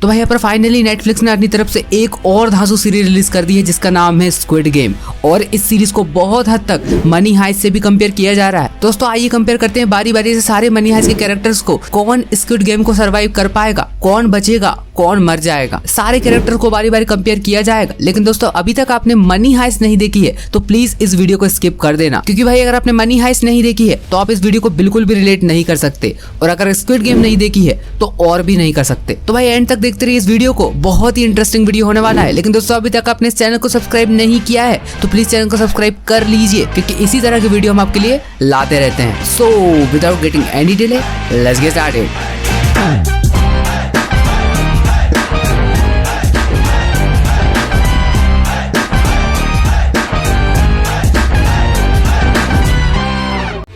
तो भाई यहाँ पर फाइनली नेटफ्लिक्स ने अपनी तरफ से एक और धांसू सीरीज रिलीज कर दी है जिसका नाम है स्क्विड गेम। और इस सीरीज को बहुत हद तक मनी हाइस्ट से भी कंपेयर किया जा रहा है। दोस्तों आइए कंपेयर करते हैं बारी बारी से सारे मनी हाइस्ट के कैरेक्टर्स को। कौन स्क्विड गेम को सरवाइव कर पाएगा, कौन बचेगा, कौन मर जाएगा, सारे कैरेक्टर को बारी बारी कंपेयर किया जाएगा। लेकिन दोस्तों अभी तक आपने मनी हाइस्ट नहीं देखी है तो प्लीज इस वीडियो को स्किप कर देना, क्योंकि भाई अगर आपने मनी हाइस्ट नहीं देखी है तो आप इस वीडियो को बिल्कुल भी रिलेट नहीं कर सकते, और अगर स्क्विड गेम नहीं देखी है तो और भी नहीं कर सकते। तो भाई एंड तक देखते रहिए इस वीडियो को, बहुत ही इंटरेस्टिंग वीडियो होने वाला है। लेकिन दोस्तों अभी तक आपने इस चैनल को सब्सक्राइब नहीं किया है तो प्लीज चैनल को सब्सक्राइब कर लीजिए, क्योंकि इसी तरह के वीडियो हम आपके लिए लाते रहते हैं। So without getting any delay, let's get started.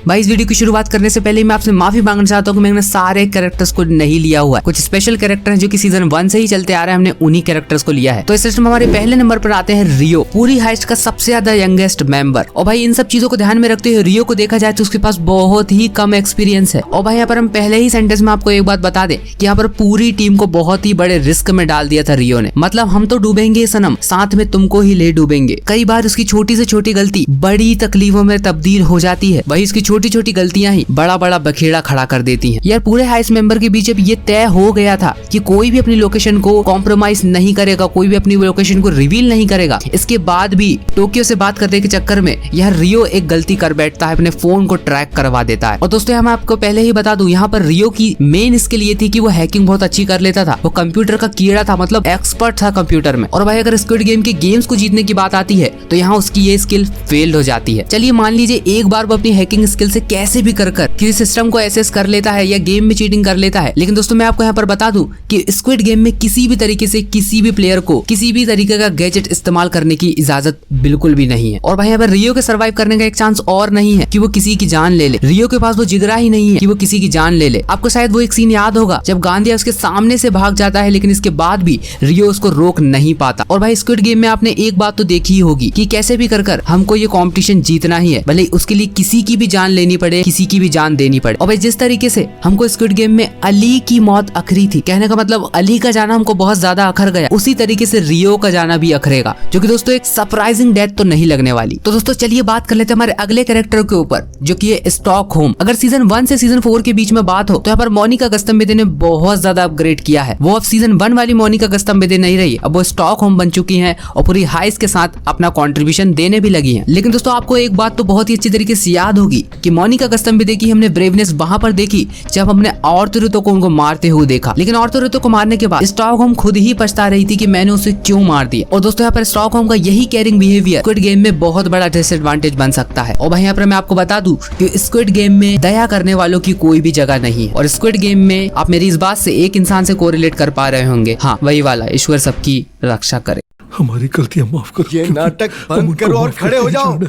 भाई इस वीडियो की शुरुआत करने से पहले मैं आपसे माफी मांगना चाहता हूँ कि मैंने सारे कैरेक्टर्स को नहीं लिया हुआ है। कुछ स्पेशल कैरेक्टर हैं जो कि सीजन 1 से ही चलते आ रहे हैं, हमने उन्हीं कैरेक्टर्स को लिया है। तो इस लिस्ट में हमारे पहले नंबर पर आते हैं रियो, पूरी हाइस्ट का सबसे ज्यादा यंगेस्ट मेंबर। और भाई इन सब चीजों को ध्यान में रखते हुए रियो को देखा जाए तो उसके पास बहुत ही कम एक्सपीरियंस है। और भाई यहाँ पर हम पहले ही सेंटेंस में आपको एक बात बता दें कि यहाँ पर पूरी टीम को बहुत ही बड़े रिस्क में डाल दिया था रियो ने। मतलब हम तो डूबेंगे सनम, साथ में तुमको ही ले डूबेंगे। कई बार उसकी छोटी से छोटी गलती बड़ी तकलीफों में तब्दील हो जाती है। वही उसकी छोटी छोटी गलतियां बड़ा बड़ा बखेड़ा खड़ा कर देती हैं। यार पूरे हाइस्ट मेंबर के बीच अब ये तय हो गया था कि कोई भी अपनी लोकेशन को कॉम्प्रोमाइज नहीं करेगा, कोई भी अपनी लोकेशन को रिवील नहीं करेगा। इसके बाद भी टोक्यो से बात करने के चक्कर में यार रियो एक गलती कर बैठता है, अपने फोन को ट्रैक करवा देता है। और दोस्तों मैं आपको पहले ही बता दूं, यहाँ पर रियो की मेन स्किल ये थी कि वो हैकिंग बहुत अच्छी कर लेता था। वो कंप्यूटर का कीड़ा था, मतलब एक्सपर्ट था कंप्यूटर में। और भाई अगर स्क्विड गेम के गेम्स को जीतने की बात आती है तो यहाँ उसकी ये स्किल फेल्ड हो जाती है। चलिए मान लीजिए एक बार वो अपनी हैकिंग स्किल से कैसे भी कर किसी सिस्टम को एक्सेस कर लेता है या गेम में चीटिंग कर लेता है। लेकिन दोस्तों मैं आपको यहाँ पर बता दूं कि स्क्विड गेम में किसी भी तरीके से किसी भी प्लेयर को किसी भी तरीके का गैजेट इस्तेमाल करने की इजाजत बिल्कुल भी नहीं है। और भाई यहाँ पर रियो के सर्वाइव करने का एक चांस और नहीं है कि वो किसी की जान ले ले। रियो के पास वो जिगरा ही नहीं है कि वो किसी की जान ले ले। आपको शायद वो एक सीन याद होगा जब गांधी उसके सामने से भाग जाता है, लेकिन इसके बाद भी रियो उसको रोक नहीं पाता। और भाई स्क्विड गेम में आपने एक बात तो देखी ही होगी कि कैसे भी कर हमको ये कॉम्पिटिशन जीतना ही है, भले उसके लिए किसी की भी जान लेनी पड़े, किसी की भी जान देनी पड़े। और भाई जिस तरीके से हमको स्क्विड गेम में अली की मौत अखरी थी, कहने का मतलब अली का जाना हमको बहुत ज्यादा अखर गया, उसी तरीके से रियो का जाना भी अखरेगा, जो कि दोस्तों एक सरप्राइजिंग डेथ तो नहीं लगने वाली। तो दोस्तों चलिए बात कर लेते हैं हमारे अगले कैरेक्टर के ऊपर, जो कि है स्टॉकहोम। अगर सीजन 1 से सीजन 4 के बीच में बात हो तो यहाँ पर मोनिका गस्तम्बेदे ने बहुत ज्यादा अपग्रेड किया है। वो अब सीजन 1 वाली मोनिका गस्तम्बेदे नहीं रही, अब वो स्टॉकहोम बन चुकी है और पूरी हाइस्ट के साथ अपना कॉन्ट्रीब्यूशन देने भी लगी है। लेकिन दोस्तों आपको एक बात तो बहुत ही अच्छी तरीके से याद होगी कि मोनिका गस्तम्बेदे की हमने ब्रेवनेस वहां पर देखी जब हमने आर्थुरितो को उनको मारते हुए देखा। लेकिन आर्थुरितो को मारने के बाद स्टॉकहोम खुद ही पछता रही थी कि मैंने उसे क्यों मार दिया। और दोस्तों यहाँ पर स्टॉकहोम का यही केयरिंग बिहेवियर स्क्विड गेम में बहुत बड़ा डिसएडवांटेज बन सकता है। और भाई यहाँ पर मैं आपको बता दूं कि स्क्विड गेम में दया करने वालों की कोई भी जगह नहीं है। और स्क्विड गेम में आप मेरी इस बात से एक इंसान से कोरिलेट कर पा रहे होंगे, हाँ वही वाला, ईश्वर सबकी रक्षा करे। हमारी गलतियां माफ करो। ये नाटक बंद करो और खड़े हो जाओ।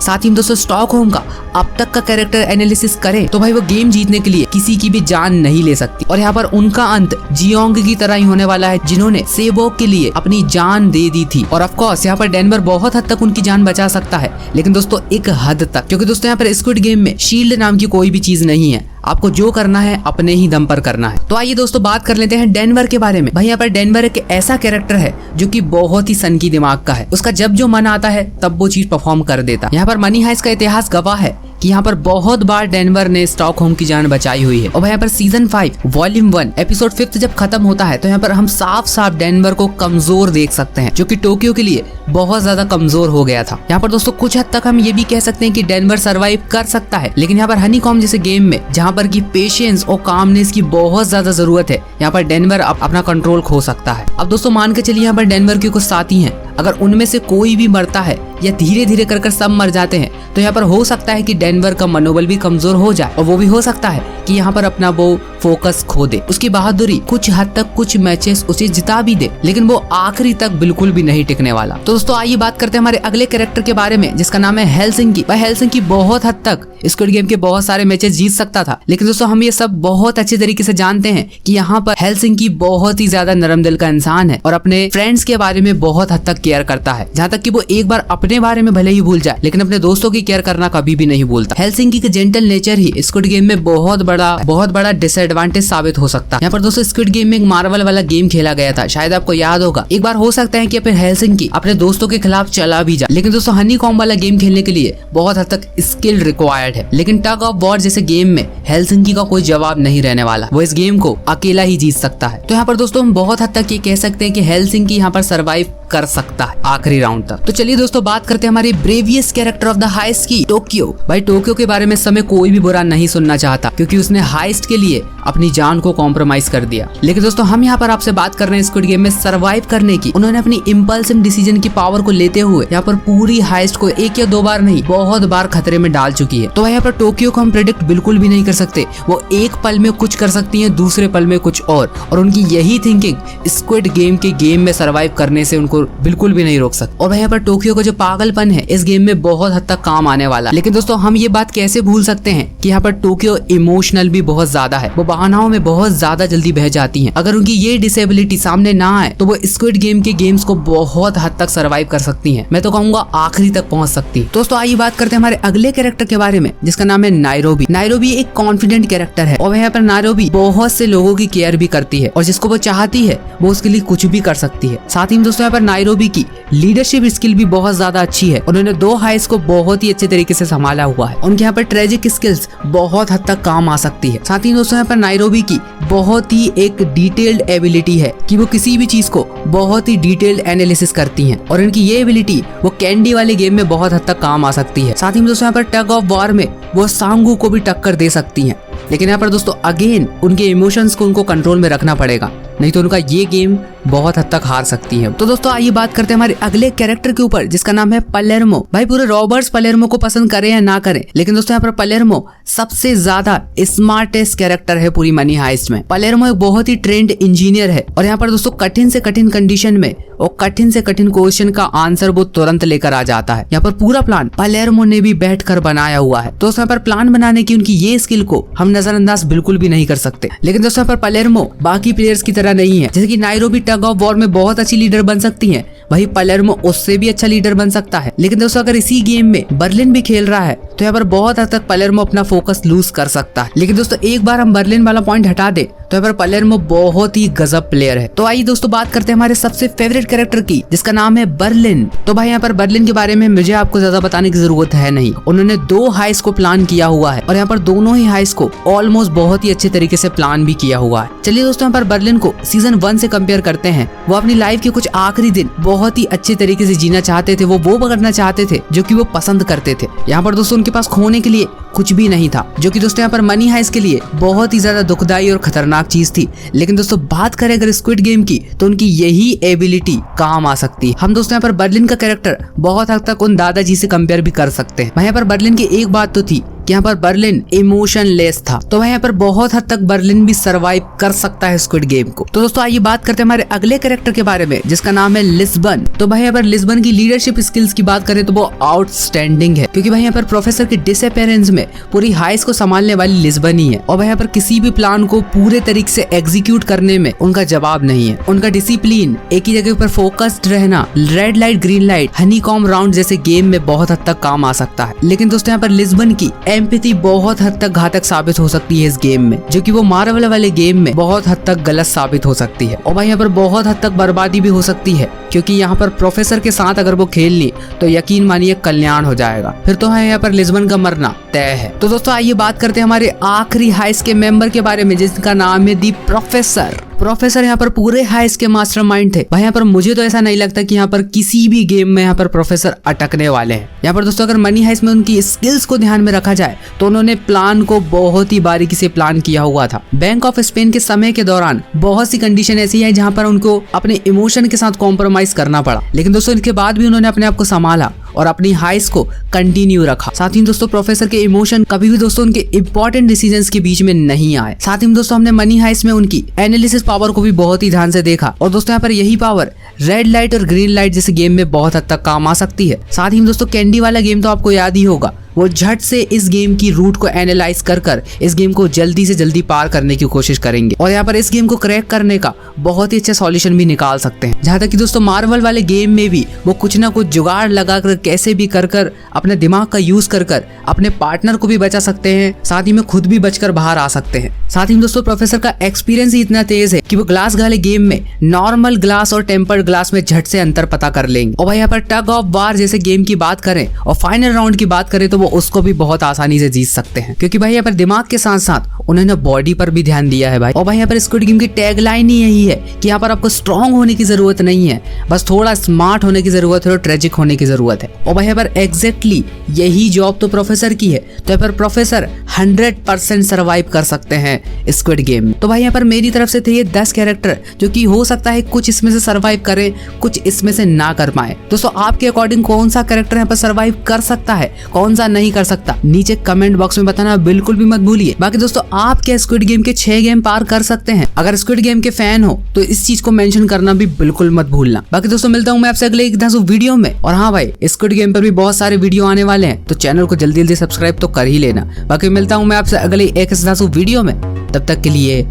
साथ ही दोस्तों स्टॉकहोम का अब तक का कैरेक्टर एनालिसिस करें तो भाई वो गेम जीतने के लिए किसी की भी जान नहीं ले सकती। और यहाँ पर उनका अंत जियोंग की तरह ही होने वाला है, जिन्होंने सेबोक के लिए अपनी जान दे दी थी। और ऑफ कोर्स यहाँ पर डेनवर बहुत हद तक उनकी जान बचा सकता है, लेकिन दोस्तों एक हद तक, क्योंकि दोस्तों यहाँ पर स्क्विड गेम में शील्ड नाम की कोई भी चीज नहीं है। आपको जो करना है अपने ही दम पर करना है। तो आइए दोस्तों बात कर लेते हैं डेनवर के बारे में। भाई यहाँ पर डेनवर एक ऐसा कैरेक्टर है जो कि बहुत ही सनकी दिमाग का है। उसका जब जो मन आता है तब वो चीज परफॉर्म कर देता। यहाँ पर मनी हाइस्ट का इतिहास गवाह है कि यहाँ पर बहुत बार डेनवर ने स्टॉकहोम की जान बचाई हुई है। और यहाँ पर सीजन 5 वॉल्यूम 1 एपिसोड 5 जब खत्म होता है तो यहाँ पर हम साफ साफ डेनवर को कमजोर देख सकते हैं, जो कि टोक्यो के लिए बहुत ज्यादा कमजोर हो गया था। यहाँ पर दोस्तों कुछ हद तक हम ये भी कह सकते हैं कि डेनवर सर्वाइव कर सकता है, लेकिन यहाँ पर हनीकॉम्ब जैसे गेम में जहाँ पर की पेशेंस और कामनेस की बहुत ज्यादा जरूरत है, यहाँ पर डेनवर अपना कंट्रोल खो सकता है। अब दोस्तों मान के चलिए यहाँ पर डेनवर के कुछ साथी हैं, अगर उनमें से कोई भी मरता है या धीरे धीरे कर सब मर जाते हैं तो यहाँ पर हो सकता है कि डेनवर का मनोबल भी कमजोर हो जाए। और वो भी हो सकता है कि यहाँ पर अपना वो फोकस खो दे। उसकी बहादुरी कुछ हद तक कुछ मैचेस उसे जिता भी दे, लेकिन वो आखिरी तक बिल्कुल भी नहीं टिकने वाला। तो दोस्तों आइए बात करते हैं हमारे अगले कैरेक्टर के बारे में, जिसका नाम है हेलसिंकी। भाई हेलसिंकी बहुत हद तक स्क्विड गेम के बहुत सारे मैचेस जीत सकता था, लेकिन दोस्तों हम ये सब बहुत अच्छे तरीके से जानते हैं कि यहाँ पर हेलसिंकी बहुत ही ज्यादा नरम दिल का इंसान है और अपने फ्रेंड्स के बारे में बहुत हद तक केयर करता है, जहाँ तक कि वो एक बार अपने बारे में भले ही भूल जाए लेकिन अपने दोस्तों की केयर करना कभी भी नहीं भूलता। हेलसिंकी का जेंटल नेचर ही स्क्विड गेम में बहुत बड़ा डिसएडवांटेज साबित हो सकता है। यहाँ पर दोस्तों स्क्विड गेम में एक मार्वल वाला गेम खेला गया था, शायद आपको याद होगा। एक बार हो सकता है कि फिर हेलसिंकी अपने दोस्तों के खिलाफ चला भी जाए, लेकिन दोस्तों हनीकॉम्ब वाला गेम खेलने के लिए बहुत हद तक स्किल रिक्वायर्ड है। लेकिन टग ऑफ वॉर जैसे गेम में हेलसिंकी का कोई जवाब नहीं रहने वाला, वो इस गेम को अकेला ही जीत सकता है। तो यहाँ पर दोस्तों हम बहुत हद तक ये कह सकते हैं कि हेलसिंकी यहाँ पर सर्वाइव कर सकता है आखिरी राउंड तक। तो चलिए दोस्तों बात करते हैं हमारे ब्रेवियस्ट कैरेक्टर ऑफ द हाइस्ट की, टोक्यो। भाई टोक्यो के बारे में समय कोई भी बुरा नहीं सुनना चाहता, क्योंकि उसने हाइस्ट के लिए अपनी जान को कॉम्प्रोमाइज कर दिया। लेकिन दोस्तों हम यहाँ पर आपसे बात कर रहे हैं स्क्विड गेम में सर्वाइव करने की। उन्होंने अपनी इम्पल्सिव डिसीजन की पावर को लेते हुए यहाँ पर पूरी हाइस्ट को एक या दो बार नहीं बहुत बार खतरे में डाल चुकी है। तो भाई यहाँ पर टोक्यो को हम प्रेडिक्ट बिल्कुल भी नहीं कर सकते। वो एक पल में कुछ कर सकती है, दूसरे पल में कुछ और उनकी यही थिंकिंग स्क्विड गेम के गेम में सर्वाइव करने से उनको बिल्कुल भी नहीं रोक सकते। और यहाँ पर टोक्यो का जो पागलपन है इस गेम में बहुत हद तक काम आने वाला। लेकिन दोस्तों हम ये बात कैसे भूल सकते हैं कि यहाँ पर टोक्यो इमोशनल भी बहुत ज्यादा है। वो बहानाओं में बहुत ज्यादा जल्दी बह जाती हैं। अगर उनकी ये डिसेबिलिटी सामने ना आए तो वो स्क्विड गेम के गेम्स को बहुत हद तक सर्वाइव कर सकती हैं। मैं तो कहूंगा आखिरी तक पहुंच सकती है। दोस्तों आइए बात करते हैं हमारे अगले कैरेक्टर के बारे में, जिसका नाम है नायरोबी। नायरोबी एक कॉन्फिडेंट कैरेक्टर है और यहाँ पर नायरोबी बहुत से लोगों की केयर भी करती है और जिसको वो चाहती है वो उसके लिए कुछ भी कर सकती है। साथ ही दोस्तों यहाँ पर नायरोबी की लीडरशिप स्किल भी बहुत ज्यादा अच्छी है। उन्होंने 2 हाइस को बहुत ही अच्छे तरीके से संभाला हुआ है। उनके यहाँ पर ट्रेजिक स्किल्स बहुत हद तक काम आ सकती है। साथ ही दोस्तों यहाँ पर नायरोबी की बहुत ही एक डिटेल्ड एबिलिटी है कि वो किसी भी चीज को बहुत ही डिटेल्ड एनालिसिस करती हैं और इनकी ये एबिलिटी वो कैंडी वाले गेम में बहुत हद तक काम आ सकती है। साथ ही दोस्तों यहाँ पर टग ऑफ वॉर में वो सांगू को भी टक्कर दे सकती हैं। लेकिन यहाँ पर दोस्तों अगेन उनके इमोशंस को उनको कंट्रोल में रखना पड़ेगा, नहीं तो उनका ये गेम बहुत हद तक हार सकती है। तो दोस्तों आइए बात करते हैं हमारे अगले कैरेक्टर के ऊपर, जिसका नाम है पलेर्मो। भाई पूरे रॉबर्ट्स पलेर्मो को पसंद करें या ना करें, लेकिन दोस्तों यहाँ पर पलेर्मो सबसे ज्यादा स्मार्टेस्ट कैरेक्टर है पूरी मनी हाइस्ट में। पलेर्मो एक बहुत ही ट्रेंड इंजीनियर है और यहाँ पर दोस्तों कठिन से कठिन कंडीशन में और कठिन से कठिन क्वेश्चन का आंसर वो तुरंत लेकर आ जाता है। यहाँ पर पूरा प्लान पलेर्मो ने भी बैठकर बनाया हुआ है। तो यहाँ पर प्लान बनाने की उनकी ये स्किल को हम नजरअंदाज बिल्कुल भी नहीं कर सकते। लेकिन दोस्तों यहाँ पर पलेर्मो बाकी प्लेयर्स की तरह नहीं है। जैसे कि नायरोबी टग ऑफ वॉर में बहुत अच्छी लीडर बन सकती है, वही पलेर्मो उससे भी अच्छा लीडर बन सकता है। लेकिन दोस्तों अगर इसी गेम में बर्लिन भी खेल रहा है तो यहाँ पर बहुत हद तक पलेर्मो अपना फोकस लूज कर सकता है। लेकिन दोस्तों एक बार हम बर्लिन वाला पॉइंट हटा दे तो यहाँ पर पलेर्मो बहुत ही गजब प्लेयर है। तो आइए दोस्तों बात करते हैं हमारे सबसे फेवरेट कैरेक्टर की, जिसका नाम है बर्लिन। तो भाई यहाँ पर बर्लिन के बारे में मुझे आपको ज्यादा बताने की जरूरत है नहीं। उन्होंने 2 हाइस को प्लान किया हुआ है और यहाँ पर दोनों ही हाइस को ऑलमोस्ट बहुत ही अच्छे तरीके से प्लान भी किया हुआ है। चलिए दोस्तों यहाँ पर बर्लिन को सीजन 1 से कंपेयर करते हैं। वो अपनी लाइफ के कुछ आखिरी दिन बहुत ही अच्छे तरीके से जीना चाहते थे। वो करना चाहते थे जो कि वो पसंद करते थे। यहाँ पर दोस्तों उनके पास खोने के लिए कुछ भी नहीं था, जो कि दोस्तों यहाँ पर मनी हाइस्ट के लिए बहुत ही ज्यादा दुखदाई और खतरनाक चीज थी। लेकिन दोस्तों बात करें अगर स्क्विड गेम की तो उनकी यही एबिलिटी काम आ सकती है। हम दोस्तों यहाँ पर बर्लिन का कैरेक्टर बहुत हद तक उन दादाजी से कंपेयर भी कर सकते हैं। यहाँ पर बर्लिन की एक बात तो थी कि यहाँ पर बर्लिन इमोशनलेस था, तो वह यहाँ पर बहुत हद तक बर्लिन भी सर्वाइव कर सकता है स्क्विड गेम को। तो दोस्तों आइए बात करते हैं हमारे अगले कैरेक्टर के बारे में, जिसका नाम है लिस्बन। तो भाई यहाँ पर लिस्बन की लीडरशिप स्किल्स की बात करें तो वो आउटस्टैंडिंग है, क्योंकि भाई यहाँ पर प्रोफेसर के डिसअपीयरेंस में पूरी हाइस को संभालने वाली लिस्बन ही है। और भाई यहाँ पर किसी भी प्लान को पूरे तरीके से एग्जीक्यूट करने में उनका जवाब नहीं है। उनका डिसिप्लिन, एक ही जगह पर फोकस्ड रहना, red light green light, honeycomb round जैसे गेम में बहुत हद तक काम आ सकता है। लेकिन दोस्तों यहाँ पर लिस्बन की एम्पैथी बहुत हद तक घातक साबित हो सकती है इस गेम में, जो कि वो मार्वल वाले गेम में बहुत हद तक गलत साबित हो सकती है। और भाई यहाँ पर बहुत हद तक बर्बादी भी हो सकती है, क्योंकि यहाँ पर प्रोफेसर के साथ अगर वो खेल ली तो यकीन मानिए कल्याण हो जाएगा। फिर तो है यहाँ पर लिस्बन का मरना तय है। तो दोस्तों आइए बात करते हैं हमारे आखिरी हाइस के मेंबर के बारे में, जिसका नाम है दी प्रोफेसर। प्रोफेसर यहाँ पर पूरे हाइस के मास्टरमाइंड थे। भाई यहाँ पर मुझे तो ऐसा नहीं लगता कि यहाँ पर किसी भी गेम में यहाँ पर प्रोफेसर अटकने वाले हैं। यहाँ पर दोस्तों अगर मनी हाइस में उनकी स्किल्स को ध्यान में रखा जाए तो उन्होंने प्लान को बहुत ही बारीकी से प्लान किया हुआ था। बैंक ऑफ स्पेन के समय के दौरान बहुत सी कंडीशन ऐसी है जहाँ पर उनको अपने इमोशन के साथ कॉम्प्रोमाइज करना पड़ा, लेकिन दोस्तों इनके बाद भी उन्होंने अपने आप को संभाला और अपनी हाइस को कंटिन्यू रखा। साथ ही दोस्तों प्रोफेसर के इमोशन कभी भी दोस्तों उनके इंपॉर्टेंट डिसीजंस के बीच में नहीं आए। साथ ही दोस्तों हमने मनी हाइस में उनकी एनालिसिस पावर को भी बहुत ही ध्यान से देखा, और दोस्तों यहाँ पर यही पावर रेड लाइट और ग्रीन लाइट जैसे गेम में बहुत हद तक काम आ सकती है। साथ ही दोस्तों कैंडी वाला गेम तो आपको याद ही होगा, वो झट से इस गेम की रूट को एनालाइज कर इस गेम को जल्दी से जल्दी पार करने की कोशिश करेंगे और यहाँ पर इस गेम को क्रैक करने का बहुत ही अच्छा सॉल्यूशन भी निकाल सकते हैं। जहाँ तक कि दोस्तों मार्वल वाले गेम में भी वो कुछ ना कुछ जुगाड़ लगा कर कैसे भी कर अपने दिमाग का यूज कर अपने पार्टनर को भी बचा सकते हैं, साथ ही में खुद भी बचकर बाहर आ सकते हैं। साथ ही में दोस्तों प्रोफेसर का एक्सपीरियंस ही इतना तेज है कि वो ग्लास वाले गेम में नॉर्मल ग्लास और टेम्पर्ड ग्लास में झट से अंतर पता कर लेंगे। और भाई यहाँ पर टग ऑफ वार जैसे गेम की बात करें और फाइनल राउंड की बात करें तो वो उसको भी बहुत आसानी से जीत सकते हैं, क्योंकि भाई यहाँ पर दिमाग के साथ साथ उन्होंने बॉडी पर भी ध्यान दिया है भाई। और भाई यहाँ पर स्क्विड गेम की टैगलाइन ही यही है कि यहाँ पर आपको स्ट्रॉन्ग होने की जरूरत नहीं है, बस थोड़ा स्मार्ट होने की जरूरत है और ट्रेजिक होने की जरूरत है। और भाई यहाँ पर एग्जैक्टली यही जॉब तो प्रोफेसर की है, तो यहाँ पर प्रोफेसर 100% सर्वाइव कर सकते हैं स्क्विड गेम में। तो भाई यहाँ पर मेरी तरफ से थे ये 10 कैरेक्टर जो कि हो सकता है कुछ इसमें से सर्वाइव करें, कुछ इसमें से ना कर पाए। दोस्तों आपके अकॉर्डिंग कौन सा कैरेक्टर यहाँ पर सर्वाइव कर सकता है, कौन सा नहीं कर सकता, नीचे कमेंट बॉक्स में बताना बिल्कुल भी मत भूलिए। बाकी दोस्तों आप क्या स्क्विड गेम के 6 गेम पार कर सकते हैं? अगर स्क्विड गेम के फैन हो तो इस चीज को मेंशन करना भी बिल्कुल मत भूलना। बाकी दोस्तों मिलता हूँ मैं आपसे अगले एक वीडियो में। और हाँ भाई स्क्विड गेम पर भी बहुत सारे वीडियो आने वाले हैं, तो चैनल को जल्दी जल्दी सब्सक्राइब तो कर ही लेना। बाकी मिलता हूँ मैं आपसे अगले एक वीडियो में, तब तक के लिए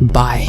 बाय।